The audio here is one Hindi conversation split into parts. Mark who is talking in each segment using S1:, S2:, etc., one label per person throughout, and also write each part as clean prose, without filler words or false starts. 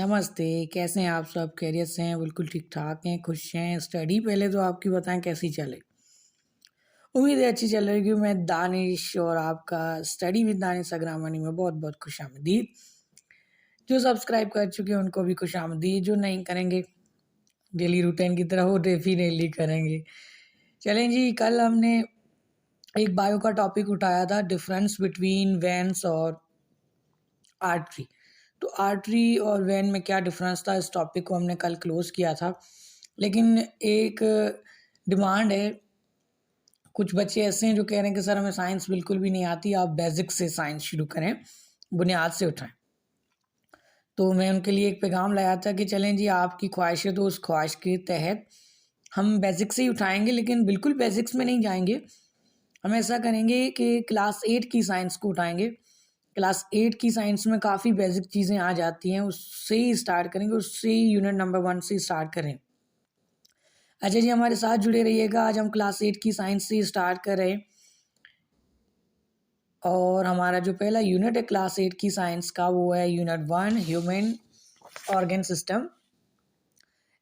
S1: नमस्ते, कैसे हैं आप सब? खैरियत से हैं? बिल्कुल ठीक-ठाक हैं, खुश हैं? स्टडी पहले तो आपकी बताएँ कैसी चले? उम्मीद है अच्छी चल रही होगी। मैं दानिश और आपका स्टडी विद दानिश अग्रामनी में बहुत-बहुत खुशामदीद। जो सब्सक्राइब कर चुके हैं उनको भी खुशामदीद, जो नहीं करेंगे डेली रूटीन की तरह वो डेफ़िनेटली करेंगे। चलें जी, कल हमने एक बायो का टॉपिक उठाया था डिफरेंस बिटवीन वेन्स और आर्टरी। तो आर्टरी और वेन में क्या डिफरेंस था, इस टॉपिक को हमने कल क्लोज किया था। लेकिन एक डिमांड है, कुछ बच्चे ऐसे हैं जो कह रहे हैं कि सर हमें साइंस बिल्कुल भी नहीं आती, आप बेसिक से साइंस शुरू करें, बुनियाद से उठाएं। तो मैं उनके लिए एक पैगाम लाया था कि चलें जी, आपकी ख्वाहिश है तो उस ख्वाहिश के तहत हम बेसिक से ही उठाएंगे, लेकिन बिल्कुल बेसिक्स में नहीं जाएंगे। हम ऐसा करेंगे कि क्लास 8 की साइंस को उठाएंगे। क्लास 8 की साइंस में काफ़ी बेसिक चीज़ें आ जाती हैं, उससे ही स्टार्ट करेंगे, उससे ही यूनिट नंबर 1 से स्टार्ट करें। अच्छा जी, हमारे साथ जुड़े रहिएगा। आज हम क्लास 8 की साइंस से स्टार्ट कर रहे हैं और हमारा जो पहला यूनिट है क्लास 8 की साइंस का वो है unit 1 human organ system.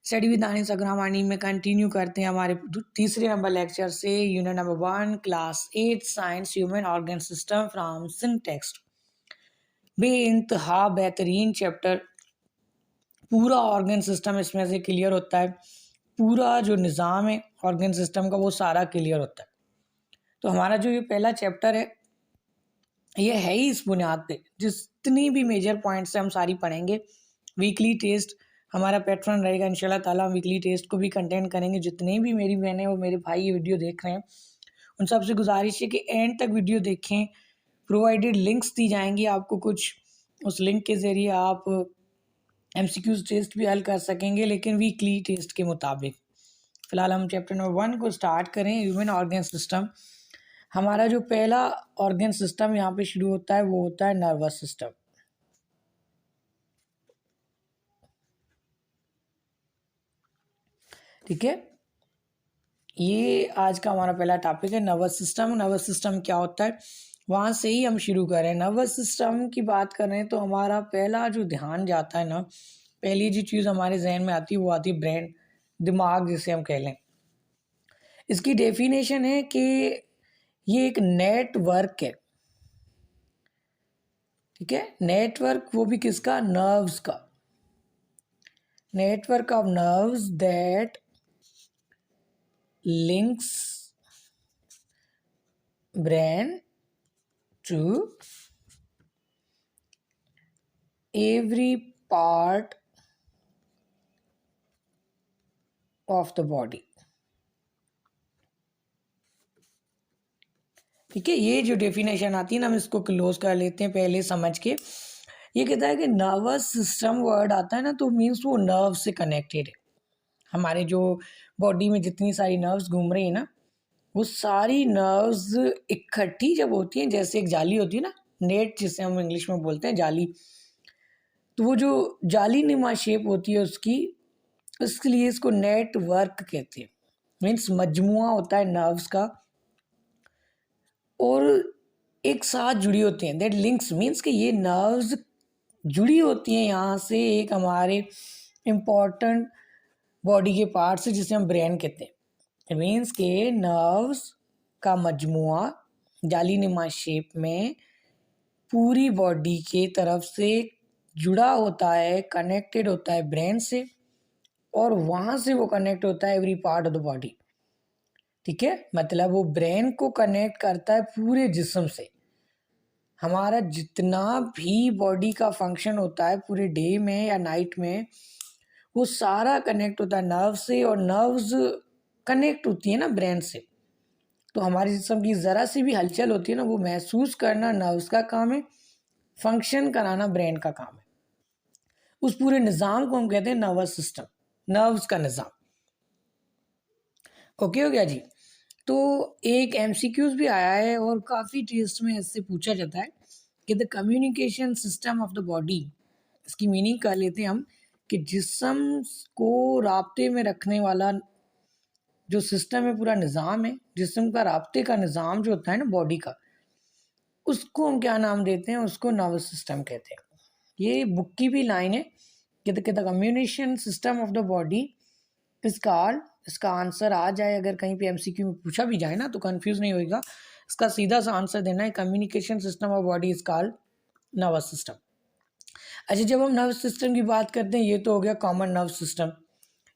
S1: Study with Danish Agramani में कंटिन्यू करते हैं हमारे तीसरे नंबर लेक्चर से, unit number 1 class 8 science human organ system from सिंटेक्स्ट। बेइंतहा बेहतरीन चैप्टर, पूरा ऑर्गन सिस्टम इसमें से क्लियर होता है। पूरा जो निज़ाम है ऑर्गन सिस्टम का वो सारा क्लियर होता है। तो हमारा जो ये पहला चैप्टर है ये है ही इस बुनियाद पे, जितनी भी मेजर पॉइंट्स हैं हम सारी पढ़ेंगे। वीकली टेस्ट हमारा पैटर्न रहेगा इंशाल्लाह ताला। हम वीकली टेस्ट को भी कंटेंट करेंगे। जितने भी मेरी बहनें और मेरे भाई ये वीडियो देख रहे हैं उन सबसे गुजारिश है कि एंड तक वीडियो देखें। प्रोवाइडेड लिंक्स दी जाएंगी आपको कुछ, उस लिंक के ज़रिए आप MCQs टेस्ट भी हल कर सकेंगे, लेकिन वीकली टेस्ट के मुताबिक। फ़िलहाल हम चैप्टर नंबर 1 को स्टार्ट करें, ह्यूमन ऑर्गन सिस्टम। हमारा जो पहला ऑर्गन सिस्टम यहाँ पे शुरू होता है वो होता है नर्वस सिस्टम। ठीक है, ये आज का हमारा पहला टॉपिक है नर्वस सिस्टम। नर्वस सिस्टम क्या होता है वहाँ से ही हम शुरू करें। नर्वस सिस्टम की बात करें तो हमारा पहला जो ध्यान जाता है ना, पहली जो चीज़ हमारे जहन में आती है वो आती है ब्रेन, दिमाग जिसे हम कह लें। इसकी डेफिनेशन है कि ये एक नेटवर्क है। ठीक है, नेटवर्क वो भी किसका? नर्व्स का। Network of nerves that links brain to every part of the body। ठीक है, ये जो डेफिनेशन आती है ना हम इसको क्लोज कर लेते हैं पहले समझ के। ये कहता है कि नर्वस सिस्टम वर्ड आता है ना तो मीन्स वो नर्व से कनेक्टेड है। हमारे जो बॉडी में जितनी सारी नर्व्स घूम रही है ना, वो सारी नर्व्स इकट्ठी जब होती हैं, जैसे एक जाली होती है ना, नेट जिसे हम इंग्लिश में बोलते हैं जाली, तो वो जो जाली नुमा शेप होती है उसकी, इसके लिए इसको नेटवर्क कहते हैं। मीन्स मजमुआ होता है नर्व्स का और एक साथ जुड़ी होती हैं। दैट लिंक्स मीन्स कि ये नर्व्स जुड़ी होती हैं यहाँ से एक हमारे इम्पॉर्टेंट बॉडी के पार्ट से जिसे हम ब्रेन कहते हैं। मीन्स के नर्व्स का मजमुआ जाली नुमा शेप में पूरी बॉडी के तरफ से जुड़ा होता है, कनेक्टेड होता है ब्रेन से, और वहाँ से वो कनेक्ट होता है every part of the body. ठीक है, मतलब वो ब्रेन को कनेक्ट करता है पूरे जिस्म से। हमारा जितना भी बॉडी का फंक्शन होता है पूरे डे में या नाइट में, वो सारा कनेक्ट होता है नर्व से, और नर्व्स कनेक्ट होती है ना ब्रेन से। तो हमारे जिस्म की ज़रा सी भी हलचल होती है ना, वो महसूस करना नर्व्स का काम है, फंक्शन कराना ब्रेन का काम है। उस पूरे निज़ाम को हम कहते हैं नर्वस सिस्टम, नर्व्स का निज़ाम। ओके हो गया जी। तो एक MCQs भी आया है और काफ़ी टेस्ट में इससे पूछा जाता है कि the communication system of the body. इसकी मीनिंग कर लेते हैं हम कि जिस्म को राब्ते में रखने वाला जो सिस्टम है, पूरा निज़ाम है, जिस्म का राब्ते का निज़ाम जो होता है ना बॉडी का, उसको हम क्या नाम देते हैं? उसको नर्वस सिस्टम कहते हैं। ये बुक की भी लाइन है, कि the communication system of the body is called, इसका आंसर आ जाए अगर कहीं पे एमसीक्यू में पूछा भी जाए ना तो कंफ्यूज नहीं होएगा, इसका सीधा सा आंसर देना है, communication system of body is called nervous system. अच्छा, जब हम नर्वस सिस्टम की बात करते हैं ये तो हो गया common nervous system.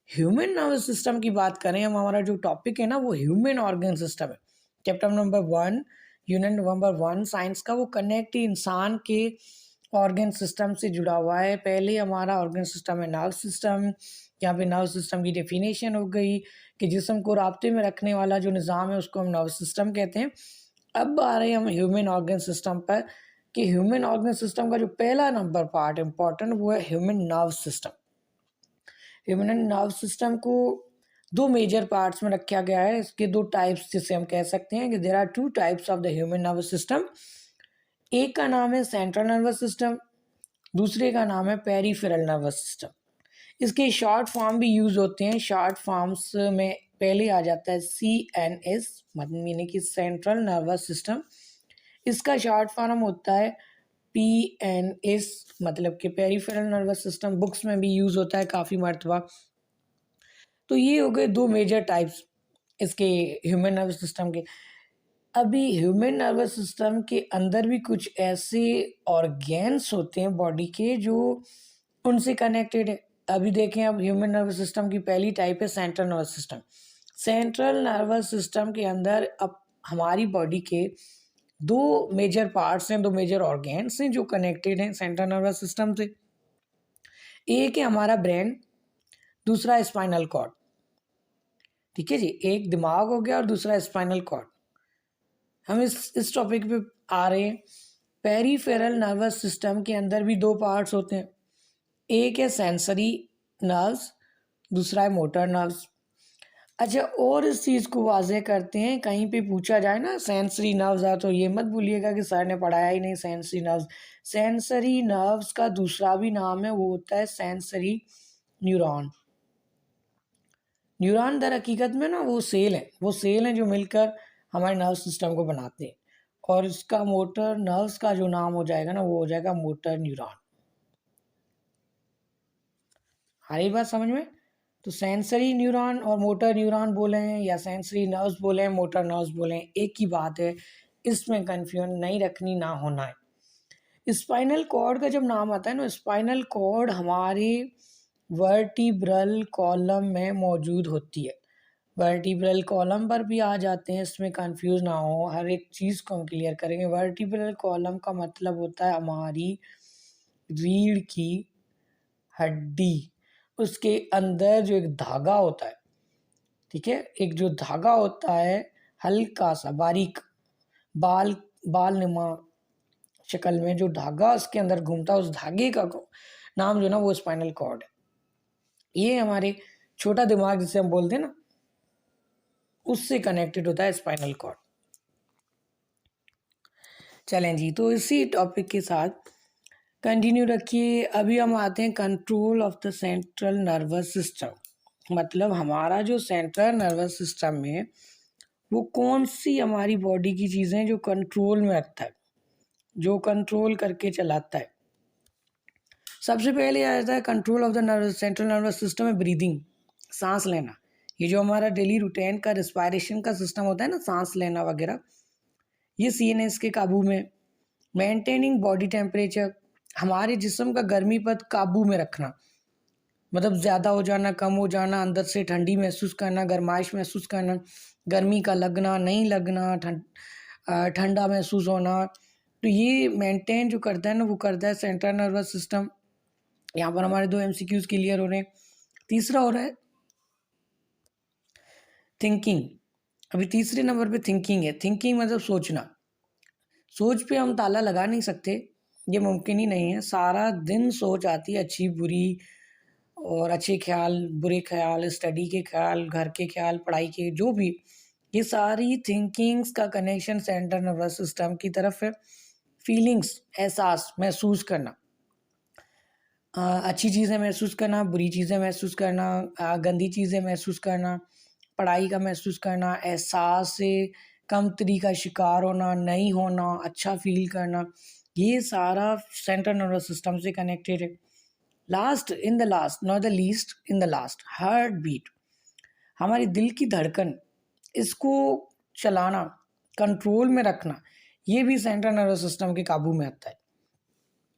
S1: Human nervous system की बात करें हम, हमारा जो टॉपिक है ना वो ह्यूमन ऑर्गन सिस्टम है। Chapter number 1 unit number 1 science का, वो कनेक्ट इंसान के ऑर्गन सिस्टम से जुड़ा हुआ है। पहले हमारा ऑर्गन सिस्टम है नर्व सिस्टम, यहाँ पे नर्व सिस्टम की डेफिनेशन हो गई कि जिस्म को राब्ते में रखने वाला जो निज़ाम है उसको हम नर्व सिस्टम कहते हैं। अब आ रहे हैं हम ह्यूमन ऑर्गन सिस्टम पर कि ह्यूमन ऑर्गन सिस्टम का जो पहला नंबर पार्ट इंपॉर्टेंट वो है human nerve system. Human nerve system को दो मेजर पार्ट्स में रखा गया है, इसके दो टाइप्स जिसे हम कह सकते हैं कि there are two types of the human nervous system. एक का नाम है सेंट्रल नर्वस सिस्टम, दूसरे का नाम है पेरिफेरल नर्वस सिस्टम। इसके शॉर्ट फॉर्म भी यूज होते हैं, शॉर्ट फॉर्म्स में पहले आ जाता है CNS, मतलब मीनिंग कि सेंट्रल नर्वस सिस्टम। इसका शॉर्ट फॉर्म होता है PNS, मतलब कि पेरिफेरल नर्वस सिस्टम, बुक्स में भी यूज होता है काफ़ी मरतबा। तो ये हो गए दो मेजर टाइप्स इसके ह्यूमन नर्वस सिस्टम के। अभी ह्यूमन नर्वस सिस्टम के अंदर भी कुछ ऐसे ऑर्गेन्स होते हैं बॉडी के जो उनसे कनेक्टेड है। अभी देखें, अब ह्यूमन नर्वस सिस्टम की पहली टाइप है central nervous system. Central nervous system के अंदर अब हमारी बॉडी के दो मेजर पार्ट्स हैं, दो मेजर ऑर्गेन्स हैं जो कनेक्टेड हैं सेंट्रल नर्वस सिस्टम से। एक है हमारा ब्रेन, दूसरा स्पाइनल कॉर्ड। ठीक है जी, एक दिमाग हो गया और दूसरा स्पाइनल कॉर्ड। हम इस टॉपिक पे आ रहे हैं। पेरिफेरल नर्वस सिस्टम के अंदर भी दो पार्ट्स होते हैं, एक है सेंसरी नर्व्स, दूसरा है मोटर नर्व्स। अच्छा, और इस चीज़ को वाज़ेह करते हैं, कहीं पे पूछा जाए ना सेंसरी नर्व्स है तो ये मत भूलिएगा कि सर ने पढ़ाया ही नहीं सेंसरी नर्व्स। सेंसरी नर्व्स का दूसरा भी नाम है, वो होता है सेंसरी न्यूरॉन। न्यूरॉन दर हकीकत में ना वो सेल हैं जो मिलकर हमारे नर्व सिस्टम को बनाते हैं, और इसका मोटर नर्व्स का जो नाम हो जाएगा ना वो हो जाएगा मोटर न्यूरॉन। आ रही बात समझ में? तो सेंसरी न्यूरॉन और मोटर न्यूरॉन बोले हैं या सेंसरी नर्व्स बोले हैं, मोटर नर्व्स बोले हैं, एक ही बात है, इसमें कन्फ्यूजन नहीं रखनी, ना होना है। स्पाइनल कॉर्ड का जब नाम आता है ना, स्पाइनल कॉर्ड हमारे वर्टिब्रल कॉलम में मौजूद होती है। वर्टिब्रल कॉलम पर भी आ जाते हैं, इसमें कंफ्यूज ना हो, हर एक चीज़ को हम क्लियर करेंगे। वर्टिब्रल कॉलम का मतलब होता है हमारी रीढ़ की हड्डी, उसके अंदर जो एक धागा होता है, ठीक है, एक जो धागा होता है हल्का सा बारीक बाल बाल नुमा शक्ल में, जो धागा उसके अंदर घूमता है, उस धागे का नाम जो ना वो स्पाइनल कॉर्ड है। ये हमारे छोटा दिमाग जिसे हम बोलते हैं ना, उससे कनेक्टेड होता है स्पाइनल कॉर्ड। चलें जी, तो इसी टॉपिक के साथ कंटिन्यू रखिए। अभी हम आते हैं control of the central nervous system. मतलब हमारा जो सेंट्रल नर्वस सिस्टम है वो कौन सी हमारी बॉडी की चीज़ें जो कंट्रोल में रखता है, जो कंट्रोल करके चलाता है। सबसे पहले आ जाता है control of the nervous central nervous system है ब्रीदिंग, सांस लेना। ये जो हमारा डेली रूटीन का रिस्पायरेशन का सिस्टम होता है ना, सांस लेना वगैरह, ये CNS के काबू में। मेंटेनिंग बॉडी टेम्परेचर, हमारे जिस्म का गर्मी पद काबू में रखना, मतलब ज़्यादा हो जाना, कम हो जाना, अंदर से ठंडी महसूस करना, गर्माइश महसूस करना, गर्मी का लगना, नहीं लगना, ठंडा महसूस होना। तो ये मेंटेन जो करता है ना वो करता है सेंट्रल नर्वस सिस्टम। यहाँ पर हमारे दो MCQs क्लियर हो रहे हैं। तीसरा हो रहा है थिंकिंग। अभी तीसरे नंबर पे थिंकिंग है। थिंकिंग मतलब सोचना। सोच पे हम ताला लगा नहीं सकते, ये मुमकिन ही नहीं है। सारा दिन सोच आती है, अच्छी बुरी, और अच्छे ख्याल, बुरे ख्याल, स्टडी के ख्याल, घर के ख्याल, पढ़ाई के, जो भी, ये सारी थिंकिंग्स का कनेक्शन सेंट्रल नर्वस सिस्टम की तरफ है। फीलिंग्स, एहसास, महसूस करना, अच्छी चीज़ें महसूस करना, बुरी चीज़ें महसूस करना, गंदी चीज़ें महसूस करना, पढ़ाई का महसूस करना, एहसास से कमतरी का शिकार होना, नहीं होना, अच्छा फील करना, ये सारा सेंट्रल नर्वस सिस्टम से कनेक्टेड है। Last in the last not the least in the last, heartbeat, हमारी दिल की धड़कन, इसको चलाना, कंट्रोल में रखना, ये भी सेंट्रल नर्वस सिस्टम के काबू में आता है।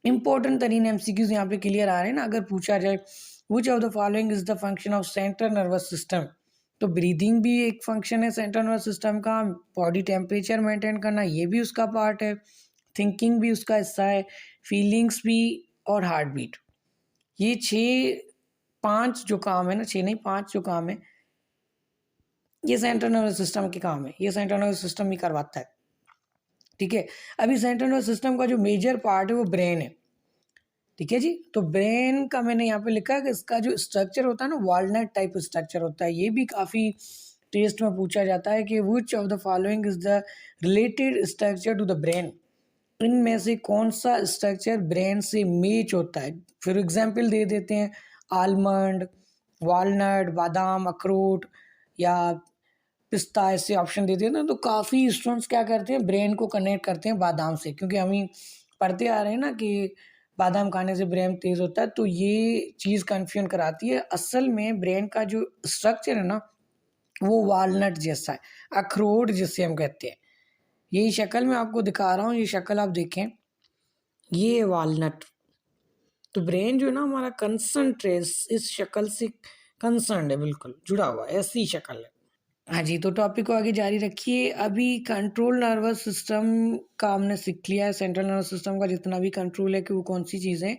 S1: इंपॉर्टेंट तरीन एमसीक्यूज यहाँ पे क्लियर आ रहे हैं ना। अगर पूछा जाए विच of the following is the function of central nervous system, तो ब्रीदिंग भी एक फंक्शन है सेंट्रल नर्वस सिस्टम का, बॉडी टेम्परेचर मेंटेन करना ये भी उसका पार्ट है, थिंकिंग भी उसका हिस्सा है, फीलिंग्स भी, और हार्ट बीट। ये 5 जो काम है ना, 6 नहीं 5 जो काम है, ये सेंट्रल नर्वस सिस्टम के काम है, ये सेंट्रल नर्वस सिस्टम ही करवाता है। ठीक है, अभी सेंट्रल नर्वस सिस्टम का जो मेजर पार्ट है वो ब्रेन है। ठीक है जी, तो ब्रेन का मैंने यहाँ पे लिखा है कि इसका जो स्ट्रक्चर होता है ना, वॉलनट टाइप स्ट्रक्चर होता है। ये भी काफ़ी टेस्ट में पूछा जाता है कि which of the following is the related structure to the brain, इनमें से कौन सा स्ट्रक्चर ब्रेन से मैच होता है। फिर एग्जाम्पल दे देते हैं, आलमंड, वॉलनट, बादाम, अखरोट या पिस्ता, ऐसे ऑप्शन देते हैं ना। तो काफ़ी स्टूडेंट्स क्या करते हैं, ब्रेन को कनेक्ट करते हैं बादाम से, क्योंकि हम ही पढ़ते आ रहे हैं ना कि बादाम खाने से ब्रेन तेज़ होता है, तो ये चीज़ कन्फ्यूजन कराती है। असल में ब्रेन का जो स्ट्रक्चर है ना, वो वॉलनट जैसा है, अखरोट जिसे हम कहते हैं। यही शक्ल मैं आपको दिखा रहा हूँ, ये शक्ल आप देखें, ये वॉलनट। तो ब्रेन जो है ना हमारा कंसंट्रेट इस शक्ल से कंसर्न है, बिल्कुल जुड़ा हुआ है, ऐसी शक्ल है। हाँ जी, तो टॉपिक को आगे जारी रखिए। अभी कंट्रोल नर्वस सिस्टम का हमने सीख लिया है, सेंट्रल नर्वस सिस्टम का जितना भी कंट्रोल है कि वो कौन सी चीज़ें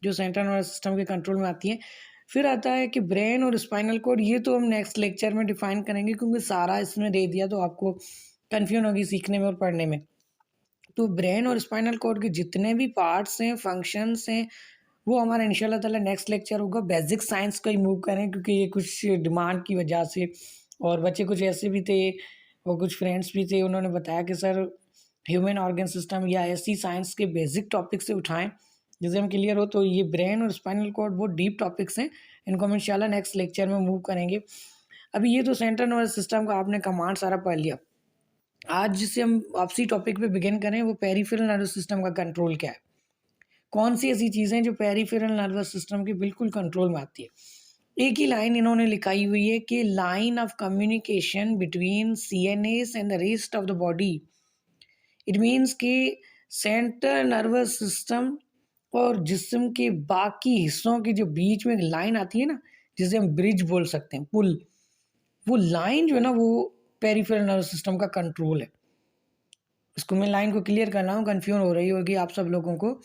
S1: जो सेंट्रल नर्वस सिस्टम के कंट्रोल में आती हैं। फिर आता है कि ब्रेन और स्पाइनल कोड, ये तो हम नेक्स्ट लेक्चर में डिफाइन करेंगे, क्योंकि सारा इसमें दे दिया तो आपको कन्फ्यूजन होगी सीखने में और पढ़ने में। तो ब्रेन और स्पाइनल कोड के जितने भी पार्ट्स हैं, फंक्शंस हैं, वो हमारा इंशाल्लाह ताला नेक्स्ट लेक्चर होगा। बेसिक साइंस का ही मूव करें, क्योंकि ये कुछ डिमांड की वजह से, और बच्चे कुछ ऐसे भी थे और कुछ फ्रेंड्स भी थे, उन्होंने बताया कि सर ह्यूमन ऑर्गन सिस्टम या ऐसी साइंस के बेसिक टॉपिक से उठाएं जिससे हम क्लियर हो। तो ये ब्रेन और स्पाइनल कोड बहुत डीप टॉपिक्स हैं, इनको हम इंशाल्लाह नेक्स्ट लेक्चर में मूव करेंगे। अभी ये तो सेंट्रल नर्वस सिस्टम का आपने कमांड सारा पढ़ लिया। आज जिससे हम आपसी टॉपिक पे बिगिन करें, वो पेरिफेरल नर्वस सिस्टम का कंट्रोल क्या है, कौन सी ऐसी चीज़ें जो पेरिफेरल नर्वस सिस्टम के बिल्कुल कंट्रोल में आती है। एक ही लाइन इन्होंने लिखाई हुई है कि line of communication between CNS and the rest of the body. It means कि सेंट्रल नर्वस सिस्टम और जिस्म के बाकी हिस्सों के जो बीच में एक लाइन आती है ना, जिसे हम ब्रिज बोल सकते हैं, पुल, वो लाइन जो है ना, वो पेरिफेरल नर्वस सिस्टम का कंट्रोल है। इसको मैं लाइन को क्लियर कर रहा हूँ, कन्फ्यूजन हो रही होगी आप सब लोगों को।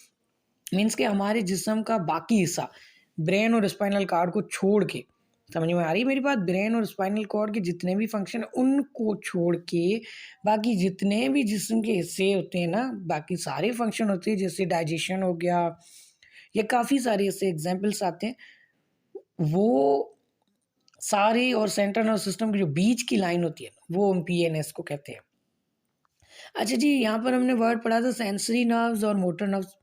S1: मीन्स कि हमारे जिस्म का बाकी हिस्सा, ब्रेन और स्पाइनल कॉर्ड को छोड़ के, समझ में आ रही है मेरी बात, ब्रेन और स्पाइनल कॉर्ड के जितने भी फंक्शन है उनको छोड़ के बाकी जितने भी जिस्म के हिस्से होते हैं ना, बाकी सारे फंक्शन होते हैं, जैसे डाइजेशन हो गया या काफ़ी सारे ऐसे एग्जाम्पल्स आते हैं, वो सारे और सेंट्रल नर्वस सिस्टम की जो बीच की लाइन होती है वो हम पीएनएस को कहते हैं। अच्छा जी, यहाँ पर हमने वर्ड पढ़ा था सेंसरी नर्व्स और मोटर नर्व्स।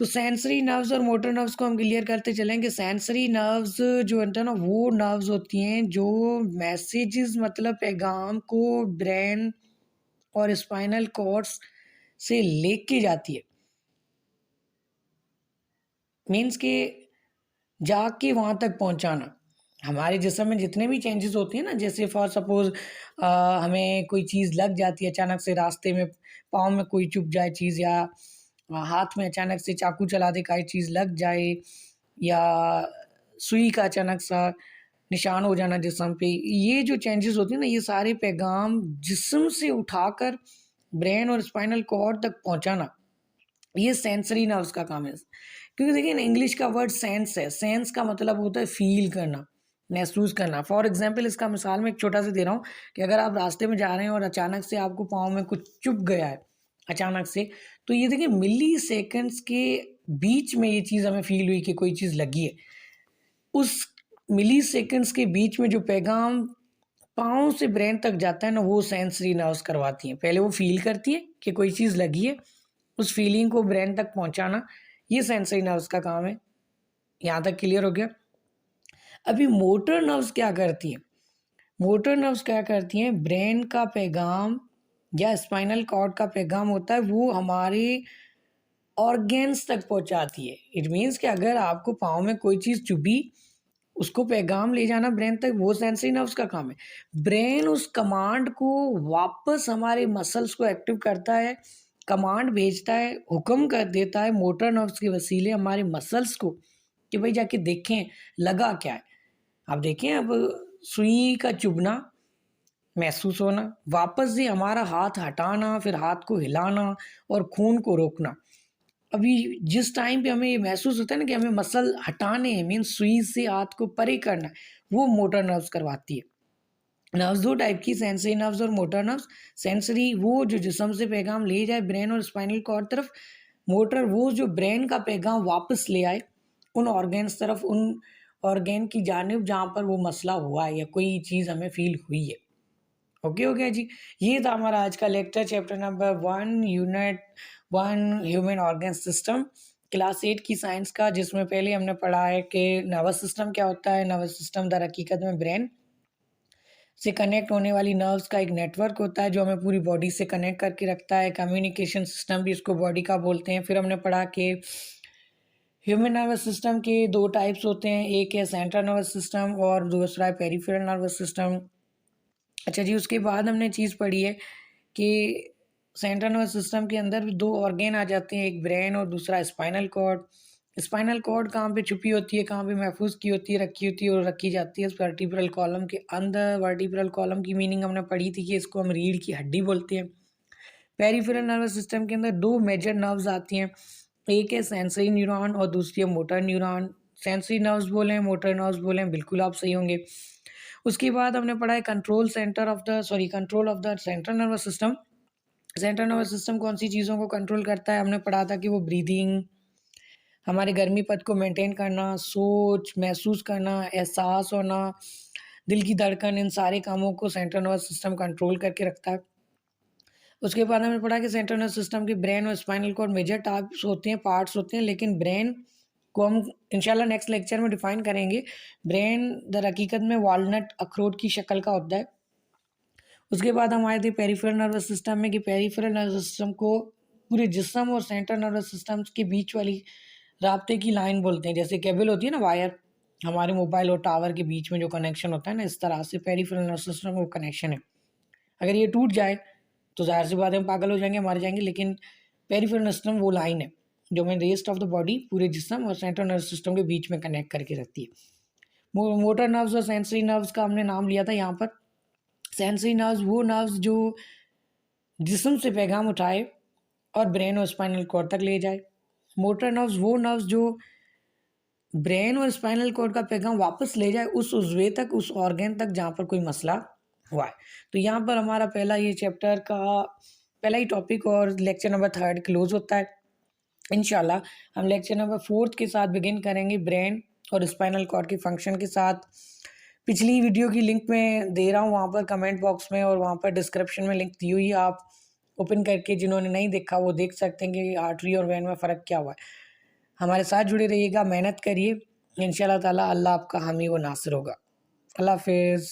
S1: तो सेंसरी नर्व्स और मोटर नर्व्स को हम क्लियर करते चलेंगे। सेंसरी नर्व्स जो होता है ना, वो नर्व्स होती हैं जो मैसेजेस, मतलब पैगाम को ब्रेन और स्पाइनल कॉर्ड्स से लेके जाती है। मीन्स के जाके वहाँ तक पहुँचाना। हमारे जिस्म में जितने भी चेंजेस होती हैं ना, जैसे फॉर सपोज हमें कोई चीज़ लग जाती है अचानक से, रास्ते में पाँव में कोई चुभ जाए चीज़, या हाथ में अचानक से चाकू चला दे कोई चीज़ लग जाए, या सुई का अचानक सा निशान हो जाना जिस्म पे, ये जो चेंजेस होती हैं ना, ये सारे पैगाम जिस्म से उठाकर ब्रेन और स्पाइनल कॉर्ड तक पहुंचाना, ये सेंसरी नर्व्स का काम है। क्योंकि देखिए ना, इंग्लिश का वर्ड सेंस है, सेंस का मतलब होता है फील करना, महसूस करना। फॉर एग्जाम्पल इसका मिसाल मैं एक छोटा सा दे रहा हूँ कि अगर आप रास्ते में जा रहे हैं और अचानक से आपको पाँव में कुछ चुभ गया है अचानक से, तो ये देखिए मिली सेकेंड्स के बीच में ये चीज़ हमें फील हुई कि कोई चीज़ लगी है। उस मिली सेकेंड्स के बीच में जो पैगाम पाँव से ब्रेन तक जाता है ना, वो सेंसरी नर्व्स करवाती हैं। पहले वो फील करती है कि कोई चीज़ लगी है, उस फीलिंग को ब्रेन तक पहुंचाना, ये सेंसरी नर्व्स का काम है। यहाँ तक क्लियर हो गया। अभी मोटर नर्व्स क्या करती हैं? मोटर नर्व्स क्या करती हैं, ब्रेन का पैगाम या स्पाइनल कॉर्ड का पैगाम होता है, वो हमारे ऑर्गेन्स तक पहुंचाती है। इट मीन्स कि अगर आपको पाँव में कोई चीज़ चुभी, उसको पैगाम ले जाना ब्रेन तक, वो सेंसरी नर्व्स का काम है। ब्रेन उस कमांड को वापस हमारे मसल्स को एक्टिव करता है, कमांड भेजता है, हुक्म कर देता है मोटर नर्व्स के वसीले हमारे मसल्स को कि भाई जाके देखें लगा क्या है। आप देखें, अब सुई का चुभना महसूस होना, वापस से हमारा हाथ हटाना, फिर हाथ को हिलाना और खून को रोकना। अभी जिस टाइम पे हमें ये महसूस होता है ना कि हमें मसल हटाने हैं, मीन्स सुई से हाथ को परे करना है, वो मोटर नर्व्स करवाती है। नर्व्स दो टाइप की, सेंसरी नर्व्स और मोटर नर्व्स। सेंसरी वो जो जिस्म से पैगाम ले जाए ब्रेन और स्पाइनल कॉर्ड तरफ, मोटर वो जो ब्रेन का पैगाम वापस ले आए उन ऑर्गेन्स तरफ, उन ऑर्गेन की जानिब जहाँ पर वो मसला हुआ है या कोई चीज़ हमें फील हुई है। ओके हो गया जी। ये था हमारा आज का lecture, chapter number 1 unit 1 human organ system, class 8 की साइंस का, जिसमें पहले हमने पढ़ा है कि नर्वस सिस्टम क्या होता है। नर्वस सिस्टम दर हकीकत में ब्रेन से कनेक्ट होने वाली नर्व्स का एक नेटवर्क होता है जो हमें पूरी बॉडी से कनेक्ट करके रखता है। कम्युनिकेशन सिस्टम भी इसको बॉडी का बोलते हैं। फिर हमने पढ़ा कि ह्यूमन नर्वस सिस्टम के दो टाइप्स होते हैं, एक है सेंट्रल नर्वस सिस्टम और दूसरा है पेरिफेरल नर्वस सिस्टम। अच्छा जी, उसके बाद हमने चीज़ पढ़ी है कि सेंट्रल नर्वस सिस्टम के अंदर दो ऑर्गेन आ जाते हैं, एक ब्रेन और दूसरा स्पाइनल कॉर्ड। स्पाइनल कॉर्ड कहाँ पे छुपी होती है, कहाँ पे महफूज की होती है, रखी होती है और रखी जाती है वर्टिब्रल कॉलम के अंदर। वर्टिब्रल कॉलम की मीनिंग हमने पढ़ी थी कि इसको हम रीढ़ की हड्डी बोलते हैं। पेरिफेरल नर्वस सिस्टम के अंदर दो मेजर नर्व्स आती हैं, एक है सेंसरी न्यूरॉन और दूसरी है मोटर न्यूरॉन। सेंसरी नर्व्स बोलें, मोटर नर्व्स बोलें, बिल्कुल आप सही होंगे। उसके बाद हमने पढ़ा है control of the central nervous system. Central nervous system कौन सी चीज़ों को कंट्रोल करता है, हमने पढ़ा था कि वो ब्रीदिंग, हमारे गर्मी पद को मेंटेन करना, सोच महसूस करना, एहसास होना, दिल की धड़कन, इन सारे कामों को सेंट्रल नर्वस सिस्टम कंट्रोल करके रखता है। उसके बाद हमने पढ़ा कि सेंट्रल नर्वस सिस्टम के ब्रेन और स्पाइनल कॉर्ड मेजर टास्क होते हैं, पार्ट्स होते हैं, लेकिन ब्रेन को हम इंशाल्लाह नेक्स्ट लेक्चर में डिफाइन करेंगे। ब्रेन दर हकीकत में वॉलनट अखरोट की शक्ल का होता है। उसके बाद हम आए थे पेरिफेरल नर्वस सिस्टम में कि पेरिफेरल नर्वस सिस्टम को पूरे जिस्म और सेंट्रल नर्वस सिस्टम के बीच वाली राब्ते की लाइन बोलते हैं। जैसे केबल होती है ना, वायर, हमारे मोबाइल और टावर के बीच में जो कनेक्शन होता है ना, इस तरह से पेरिफेरल नर्वस सिस्टम वो कनेक्शन है। अगर ये टूट जाए तो ज़ाहिर सी बात है हम पागल हो जाएंगे, मर जाएंगे, लेकिन पेरिफेरल नर्वस सिस्टम वो लाइन है जो हमें रेस्ट ऑफ द बॉडी, पूरे जिस्म और सेंट्रल नर्वस सिस्टम के बीच में कनेक्ट करके रखती है। मोटर नर्व्स और सेंसरी नर्व्स का हमने नाम लिया था यहाँ पर। सेंसरी नर्व्स वो नर्व्स जो जिस्म से पैगाम उठाए और ब्रेन और स्पाइनल कॉर्ड तक ले जाए। मोटर नर्व्स वो नर्व्स जो ब्रेन और स्पाइनल कॉर्ड का पैगाम वापस ले जाए उस उज़्वे तक, उस ऑर्गन तक जहाँ पर कोई मसला हुआ है। तो यहाँ पर हमारा पहला ये चैप्टर का पहला ही टॉपिक और लेक्चर नंबर 3 क्लोज होता है। इंशाल्लाह हम लेक्चर नंबर 4 के साथ बिगिन करेंगे, ब्रेन और स्पाइनल कॉर्ड के फंक्शन के साथ। पिछली वीडियो की लिंक मैं दे रहा हूँ वहाँ पर कमेंट बॉक्स में, और वहाँ पर डिस्क्रिप्शन में लिंक दी हुई है, आप ओपन करके जिन्होंने नहीं देखा वो देख सकते हैं कि आर्टरी और वेन में फ़र्क क्या हुआ है। हमारे साथ जुड़े रहिएगा, मेहनत करिए, इंशाल्लाह ताला अल्लाह आपका हामी व नासिर होगा। अल्लाह हाफिज़।